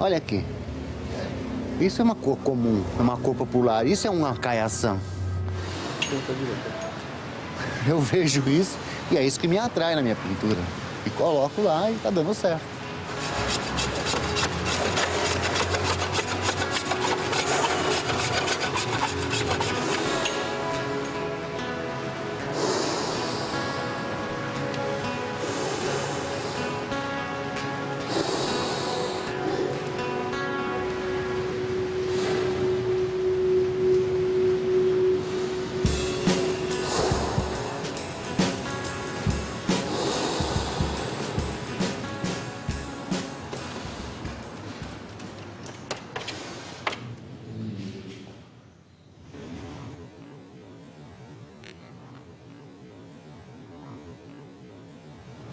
Olha aqui. Isso é uma cor comum, é uma cor popular. Isso é uma caiação. Eu vejo isso e é isso que me atrai na minha pintura. E coloco lá e tá dando certo.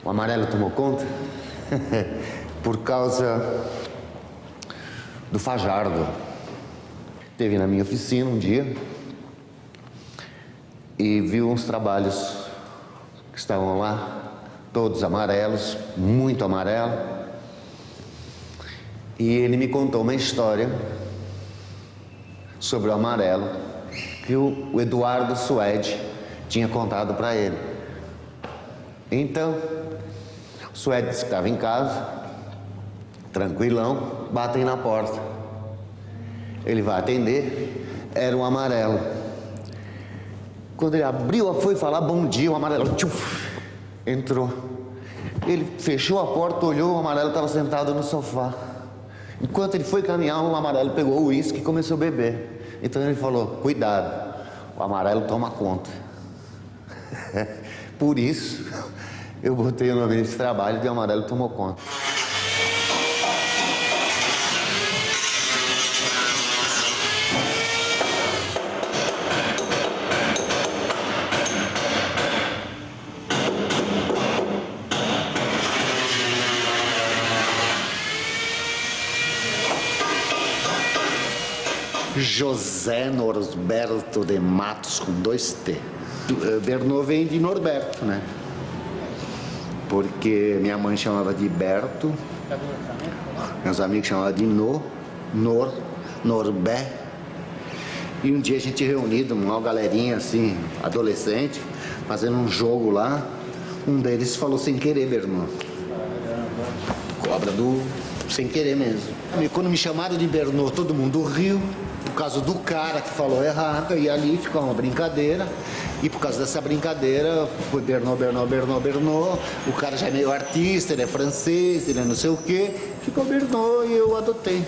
O amarelo tomou conta por causa do Fajardo. Esteve na minha oficina um dia e viu uns trabalhos que estavam lá, todos amarelos, muito amarelo. E ele me contou uma história sobre o amarelo que o Eduardo Suede tinha contado para ele. Então, o Suede disse que estava em casa, tranquilão, batem na porta. Ele vai atender, era um amarelo. Quando ele abriu, foi falar bom dia, o amarelo tchuf, entrou. Ele fechou a porta, olhou, o amarelo estava sentado no sofá. Enquanto ele foi caminhar, o amarelo pegou o uísque e começou a beber. Então ele falou, cuidado, o amarelo toma conta. Por isso, eu botei o nome desse trabalho de O Amarelo Tomou Conta. José Norberto de Matos, com 2 T. Bernot vem de Norberto, né? Porque minha mãe chamava de Berto, meus amigos chamavam de Norbé. E um dia a gente reunido, uma galerinha assim, adolescente, fazendo um jogo lá, um deles falou sem querer, Bernot. Cobra do sem querer mesmo. E quando me chamaram de Bernot, todo mundo riu, por causa do cara que falou errado, e ali ficou uma brincadeira. E por causa dessa brincadeira, foi Bernot. O cara já é meio artista, ele é francês, ele é não sei o quê. Ficou Bernot e eu adotei.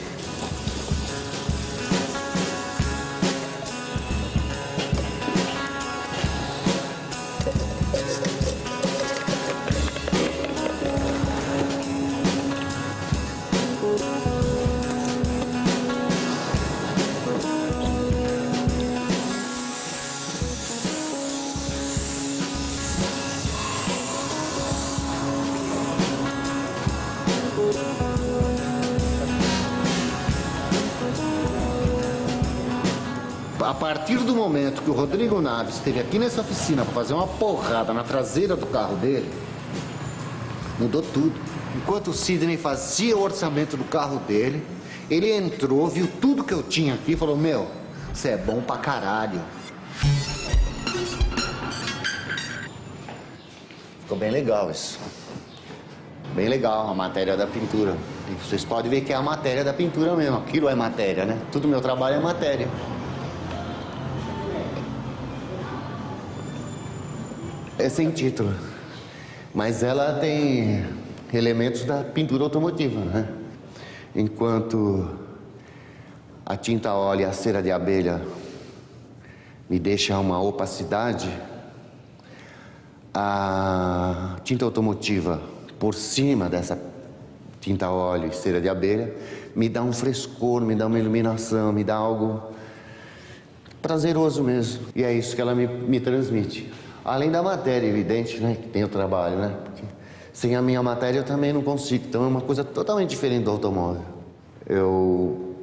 A partir do momento que o Rodrigo Naves esteve aqui nessa oficina para fazer uma porrada na traseira do carro dele, mudou tudo. Enquanto o Sidney fazia o orçamento do carro dele, ele entrou, viu tudo que eu tinha aqui e falou, meu, você é bom pra caralho. Ficou bem legal isso. Bem legal a matéria da pintura. E vocês podem ver que é a matéria da pintura mesmo. Aquilo é matéria, né? Tudo meu trabalho é matéria. É sem título, mas ela tem elementos da pintura automotiva, né? Enquanto a tinta a óleo e a cera de abelha me deixam uma opacidade, a tinta automotiva por cima dessa tinta a óleo e cera de abelha me dá um frescor, me dá uma iluminação, me dá algo prazeroso mesmo. E é isso que ela me transmite. Além da matéria, evidente, né, que tem o trabalho, né? Porque sem a minha matéria eu também não consigo. Então é uma coisa totalmente diferente do automóvel. Eu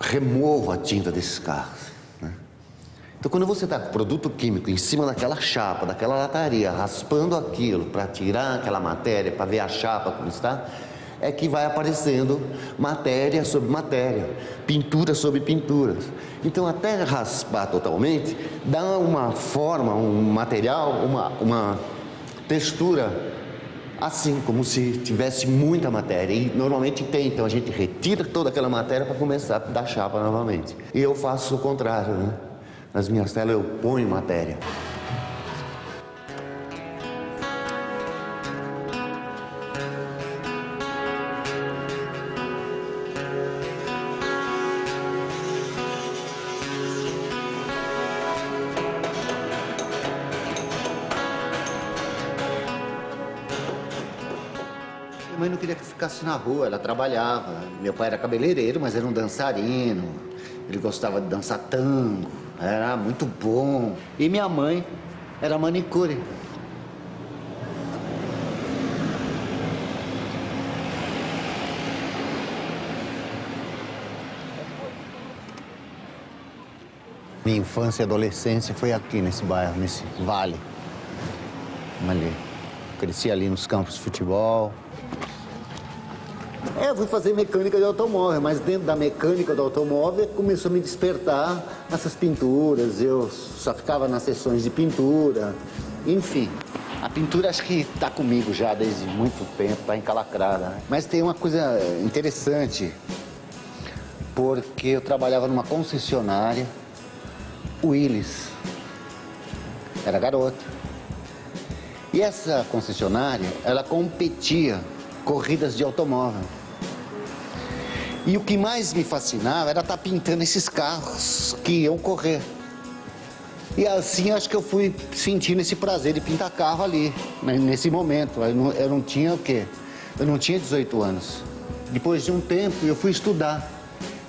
removo a tinta desses carros, né? Então quando você está com produto químico em cima daquela chapa, daquela lataria, raspando aquilo para tirar aquela matéria, para ver a chapa como está, é que vai aparecendo matéria sobre matéria, pintura sobre pinturas. Então, até raspar totalmente, dá uma forma, um material, uma textura assim, como se tivesse muita matéria. E normalmente tem, então a gente retira toda aquela matéria para começar a dar chapa novamente. E eu faço o contrário, né? Nas minhas telas eu ponho matéria. Minha mãe não queria que eu ficasse na rua, ela trabalhava. Meu pai era cabeleireiro, mas era um dançarino. Ele gostava de dançar tango, era muito bom. E minha mãe era manicure. Minha infância e adolescência foi aqui nesse bairro, nesse vale. Ali. Cresci ali nos campos de futebol. Eu fui fazer mecânica de automóvel, mas dentro da mecânica do automóvel começou a me despertar essas pinturas. Eu só ficava nas sessões de pintura. Enfim, a pintura acho que está comigo já desde muito tempo, está encalacrada. Né? Mas tem uma coisa interessante, porque eu trabalhava numa concessionária, Willys, era garoto. E essa concessionária, ela competia corridas de automóvel. E o que mais me fascinava era estar pintando esses carros que iam correr. E assim acho que eu fui sentindo esse prazer de pintar carro ali, nesse momento. Eu não tinha o quê? Eu não tinha 18 anos. Depois de um tempo eu fui estudar,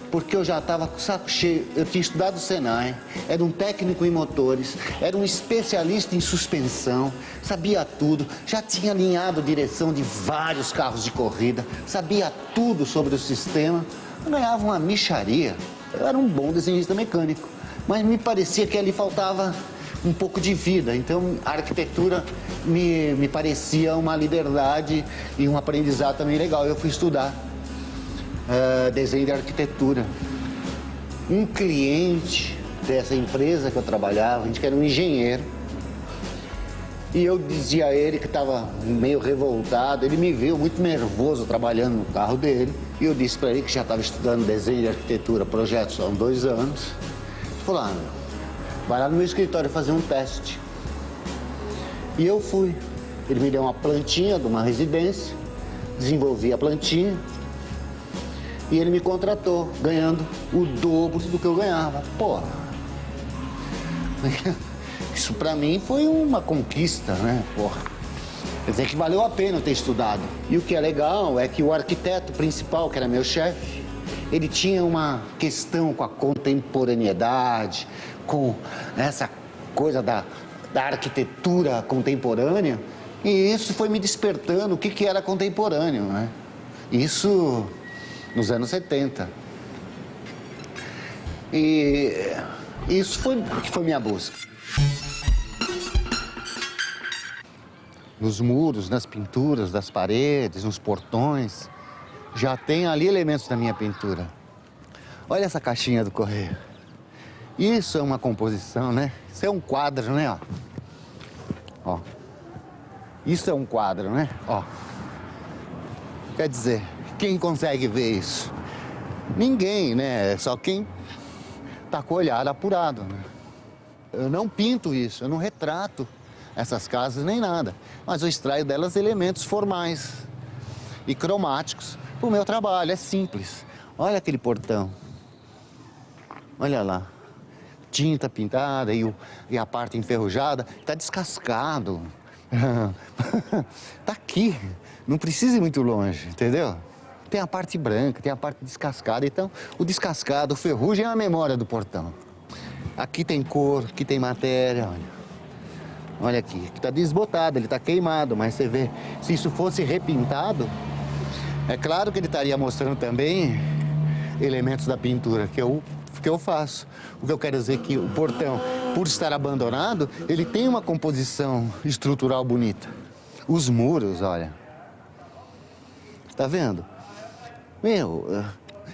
porque eu já estava com o saco cheio. Eu tinha estudado o Senai, era um técnico em motores, era um especialista em suspensão, sabia tudo, já tinha alinhado a direção de vários carros de corrida, sabia tudo sobre o sistema. Eu ganhava uma mixaria, eu era um bom desenhista mecânico, mas me parecia que ali faltava um pouco de vida. Então a arquitetura me parecia uma liberdade e um aprendizado também legal. Eu fui estudar desenho de arquitetura. Um cliente dessa empresa que eu trabalhava, a gente era um engenheiro, e eu dizia a ele que estava meio revoltado. Ele me viu muito nervoso trabalhando no carro dele, e eu disse para ele que já estava estudando desenho de arquitetura, projetos há 2 anos. Ele falou: meu, vai lá no meu escritório fazer um teste. E eu fui. Ele me deu uma plantinha de uma residência, desenvolvi a plantinha, e ele me contratou, ganhando o dobro do que eu ganhava. Pô, isso pra mim foi uma conquista, né? Porra. Quer dizer que valeu a pena eu ter estudado. E o que é legal é que o arquiteto principal, que era meu chefe, ele tinha uma questão com a contemporaneidade, com essa coisa da arquitetura contemporânea, e isso foi me despertando o que era contemporâneo, né? Isso nos anos 70. E isso foi minha busca. Nos muros, nas pinturas, das paredes, nos portões, já tem ali elementos da minha pintura. Olha essa caixinha do correio. Isso é uma composição, né? Isso é um quadro, né? Ó. Isso é um quadro, né? Ó. Quer dizer, quem consegue ver isso? Ninguém, né? Só quem tá com o olhar apurado, né? Eu não pinto isso, eu não retrato essas casas nem nada, mas eu extraio delas elementos formais e cromáticos pro meu trabalho. É simples. Olha aquele portão. Olha lá. Tinta pintada e a parte enferrujada tá descascado. Tá aqui. Não precisa ir muito longe, entendeu? Tem a parte branca, tem a parte descascada. Então, o descascado, o ferrugem é a memória do portão. Aqui tem cor, aqui tem matéria, olha. Olha aqui, tá desbotado, ele tá queimado, mas você vê, se isso fosse repintado, é claro que ele estaria mostrando também elementos da pintura que eu faço. O que eu quero dizer é que o portão, por estar abandonado, ele tem uma composição estrutural bonita. Os muros, olha. Tá vendo? Meu,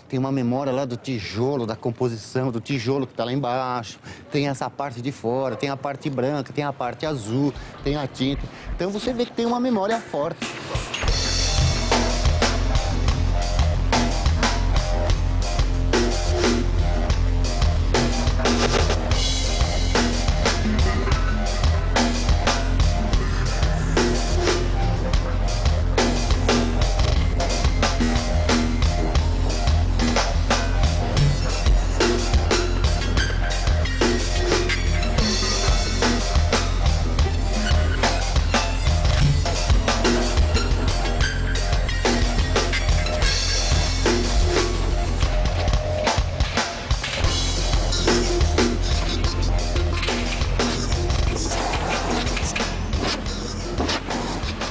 tem uma memória lá do tijolo, da composição do tijolo que tá lá embaixo. Tem essa parte de fora, tem a parte branca, tem a parte azul, tem a tinta. Então você vê que tem uma memória forte.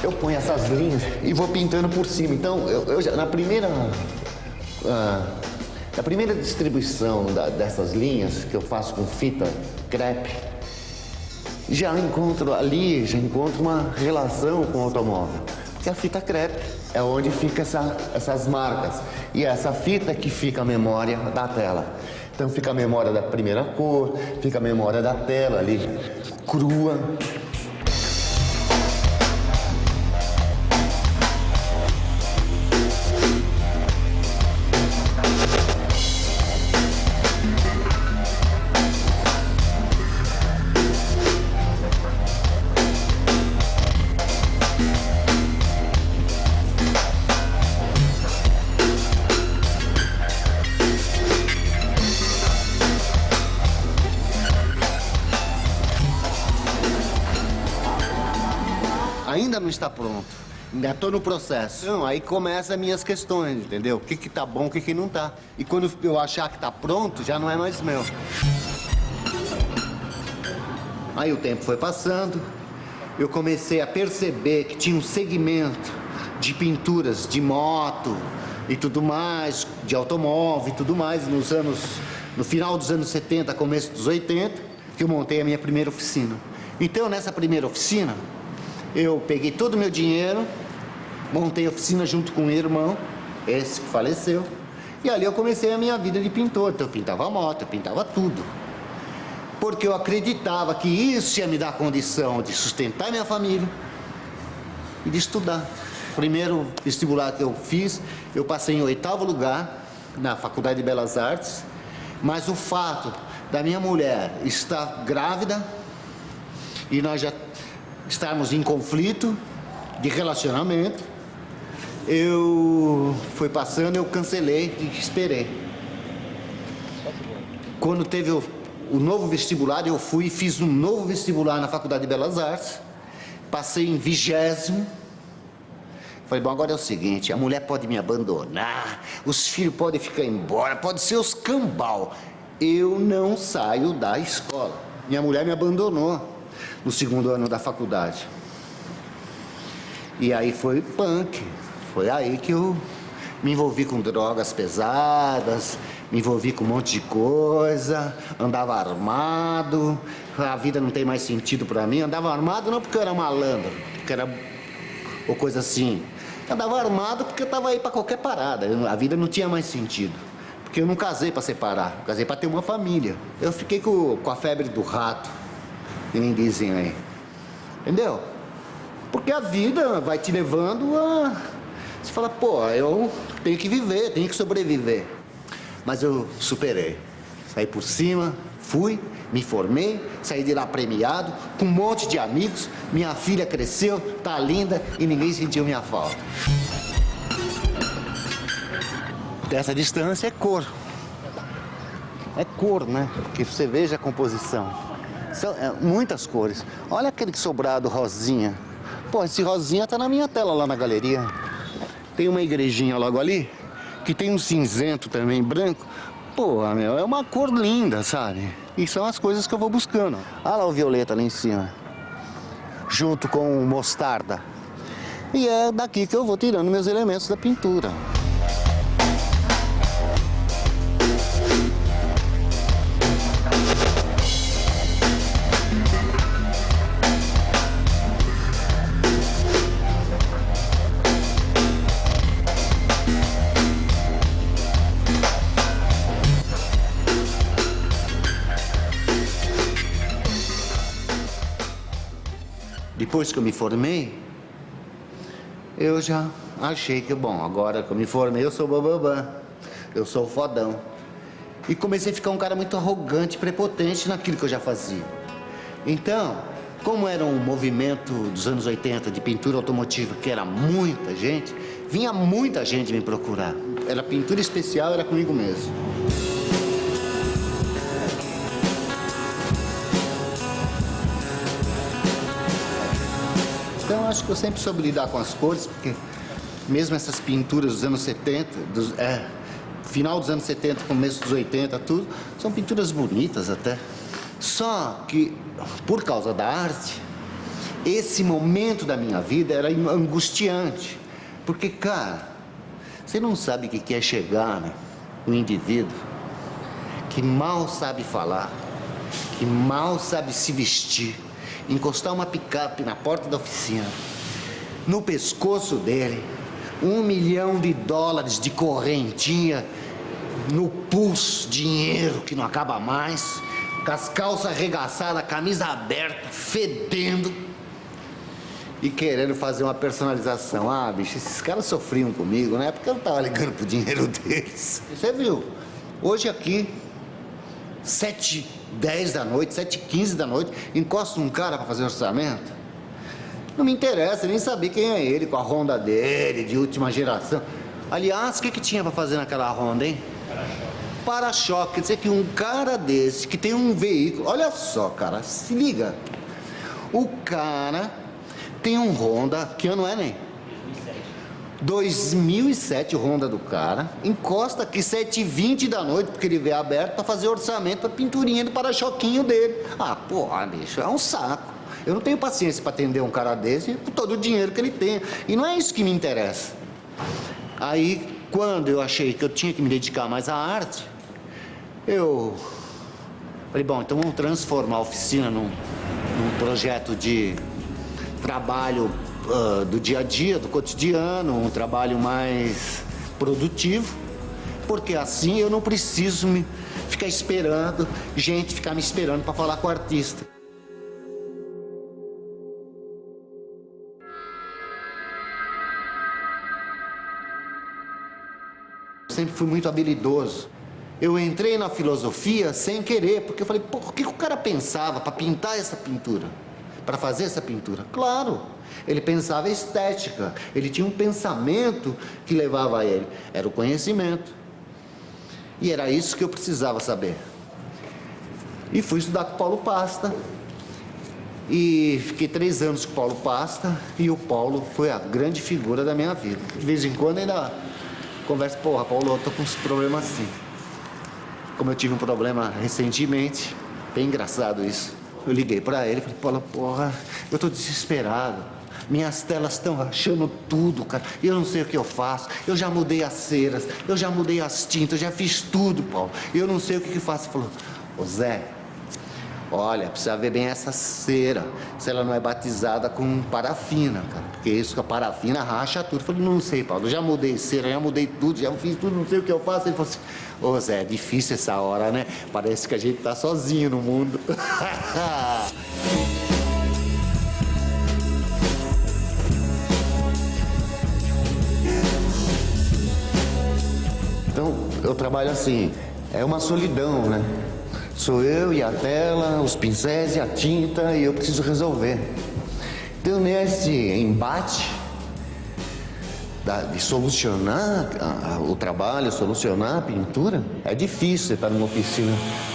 Eu ponho essas linhas e vou pintando por cima. Então, na primeira distribuição dessas linhas que eu faço com fita crepe, já encontro uma relação com o automóvel. Porque a fita crepe é onde fica essas marcas. E é essa fita que fica a memória da tela. Então fica a memória da primeira cor, fica a memória da tela ali, crua. Ainda não está pronto. Ainda estou no processo. Não, aí começam as minhas questões, entendeu? O que tá bom, o que não tá. E quando eu achar que tá pronto, já não é mais meu. Aí o tempo foi passando, eu comecei a perceber que tinha um segmento de pinturas de moto e tudo mais, de automóvel e tudo mais, no final dos anos 70, começo dos 80, que eu montei a minha primeira oficina. Então, nessa primeira oficina, eu peguei todo o meu dinheiro, montei a oficina junto com um irmão, esse que faleceu, e ali eu comecei a minha vida de pintor. Então eu pintava moto, eu pintava tudo. Porque eu acreditava que isso ia me dar condição de sustentar minha família e de estudar. O primeiro vestibular que eu fiz, eu passei em 8º lugar na Faculdade de Belas Artes, mas o fato da minha mulher estar grávida e nós já estarmos em conflito de relacionamento, eu fui passando, eu cancelei e esperei. Quando teve o novo vestibular, eu fui e fiz um novo vestibular na Faculdade de Belas Artes, passei em 20º. Falei, bom, agora é o seguinte, a mulher pode me abandonar, os filhos podem ficar embora, pode ser os cambal. Eu não saio da escola. Minha mulher me abandonou no 2º ano da faculdade. E aí foi punk. Foi aí que eu me envolvi com drogas pesadas, me envolvi com um monte de coisa, andava armado, a vida não tem mais sentido pra mim. Andava armado não porque eu era malandro, porque era ou coisa assim. Andava armado porque eu tava aí pra qualquer parada, a vida não tinha mais sentido. Porque eu não casei pra separar, eu casei pra ter uma família. Eu fiquei com a febre do rato, que nem dizem aí. Entendeu? Porque a vida vai te levando a... Você fala, pô, eu tenho que viver, tenho que sobreviver. Mas eu superei. Saí por cima, fui, me formei, saí de lá premiado, com um monte de amigos. Minha filha cresceu, tá linda e ninguém sentiu minha falta. Dessa distância é cor. É cor, né? Porque você veja a composição. São muitas cores. Olha aquele sobrado rosinha. Pô, esse rosinha tá na minha tela lá na galeria. Tem uma igrejinha logo ali, que tem um cinzento também, branco. Pô, meu, é uma cor linda, sabe? E são as coisas que eu vou buscando. Olha lá o violeta lá em cima. Junto com o mostarda. E é daqui que eu vou tirando meus elementos da pintura. Depois que eu me formei, eu já achei que, bom, agora que eu me formei, eu sou bambambam, eu sou o fodão. E comecei a ficar um cara muito arrogante, prepotente naquilo que eu já fazia. Então, como era um movimento dos anos 80 de pintura automotiva, que era muita gente, vinha muita gente me procurar. Era pintura especial, era comigo mesmo. Então, acho que eu sempre soube lidar com as cores, porque mesmo essas pinturas dos anos 70, final dos anos 70, começo dos 80, tudo, são pinturas bonitas até. Só que, por causa da arte, esse momento da minha vida era angustiante. Porque, cara, você não sabe o que é chegar, né? Um indivíduo que mal sabe falar, que mal sabe se vestir, encostar uma picape na porta da oficina, no pescoço dele, $1 milhão de correntinha, no pulso, dinheiro que não acaba mais, com as calças arregaçadas, a camisa aberta, fedendo e querendo fazer uma personalização. Ah, bicho, esses caras sofriam comigo, né? Porque eu não tava ligando pro dinheiro deles. Você viu? Hoje aqui, 7h10 da noite, 7h15 da noite, encosta um cara para fazer orçamento. Não me interessa nem saber quem é ele, com a Honda dele, de última geração. Aliás, o que tinha para fazer naquela Honda, hein? Para-choque. Quer dizer que um cara desse, que tem um veículo... Olha só, cara, se liga. O cara tem um Honda, que ano é, nem? 2007, o Honda do cara, encosta aqui 7h20 da noite, porque ele vê aberto, para fazer orçamento para pinturinha do para-choquinho dele. Ah, porra, bicho, é um saco. Eu não tenho paciência para atender um cara desse com todo o dinheiro que ele tem. E não é isso que me interessa. Aí, quando eu achei que eu tinha que me dedicar mais à arte, eu falei, bom, então vamos transformar a oficina num projeto de trabalho do dia a dia, do cotidiano, um trabalho mais produtivo, porque assim eu não preciso ficar esperando, gente ficar me esperando para falar com o artista. Sempre fui muito habilidoso. Eu entrei na filosofia sem querer, porque eu falei, pô, o que o cara pensava para pintar essa pintura? Para fazer essa pintura? Claro, ele pensava estética, ele tinha um pensamento que levava a ele, era o conhecimento. E era isso que eu precisava saber. E fui estudar com o Paulo Pasta. E fiquei 3 anos com o Paulo Pasta, e o Paulo foi a grande figura da minha vida. De vez em quando ainda converso, porra, Paulo, eu tô com uns problemas assim. Como eu tive um problema recentemente, bem engraçado isso. Eu liguei pra ele e falei, Paulo, porra, eu tô desesperado. Minhas telas estão rachando tudo, cara. E eu não sei o que eu faço. Eu já mudei as ceras, eu já mudei as tintas, eu já fiz tudo, Paulo. E eu não sei o que faço. Ele falou, ô Zé, olha, precisa ver bem essa cera, se ela não é batizada com parafina, cara. Porque isso com a parafina racha tudo. Eu falei, não sei, Paulo, eu já mudei cera, já mudei tudo, já fiz tudo, não sei o que eu faço. Ele falou assim, ô Zé, é difícil essa hora, né? Parece que a gente tá sozinho no mundo. Então, eu trabalho assim, é uma solidão, né? Sou eu e a tela, os pincéis e a tinta, e eu preciso resolver. Então, nesse embate de solucionar o trabalho, solucionar a pintura, é difícil você estar numa oficina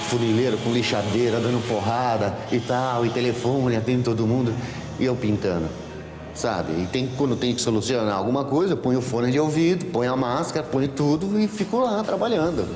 funileira, com lixadeira, dando porrada e tal, e telefone, atende todo mundo, e eu pintando, sabe? E quando tem que solucionar alguma coisa, eu ponho o fone de ouvido, ponho a máscara, ponho tudo e fico lá trabalhando.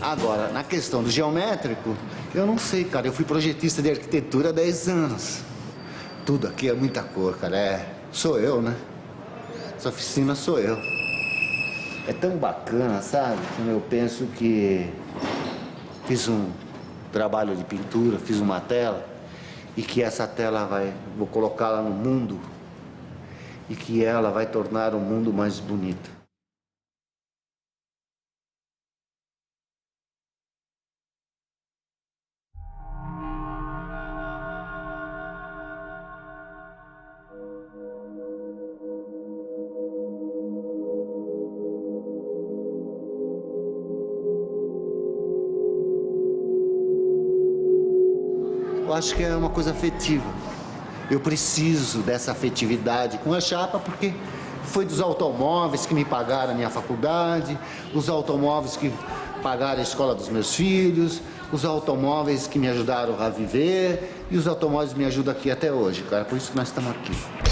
Agora, na questão do geométrico, eu não sei, cara. Eu fui projetista de arquitetura há 10 anos. Tudo aqui é muita cor, cara. Sou eu, né? Essa oficina sou eu. É tão bacana, sabe? Quando eu penso que fiz um trabalho de pintura, fiz uma tela, e que essa tela vou colocá-la no mundo, e que ela vai tornar o mundo mais bonito. Eu acho que é uma coisa afetiva. Eu preciso dessa afetividade com a chapa porque foi dos automóveis que me pagaram a minha faculdade, os automóveis que pagaram a escola dos meus filhos, os automóveis que me ajudaram a viver e os automóveis me ajudam aqui até hoje, cara. Por isso que nós estamos aqui.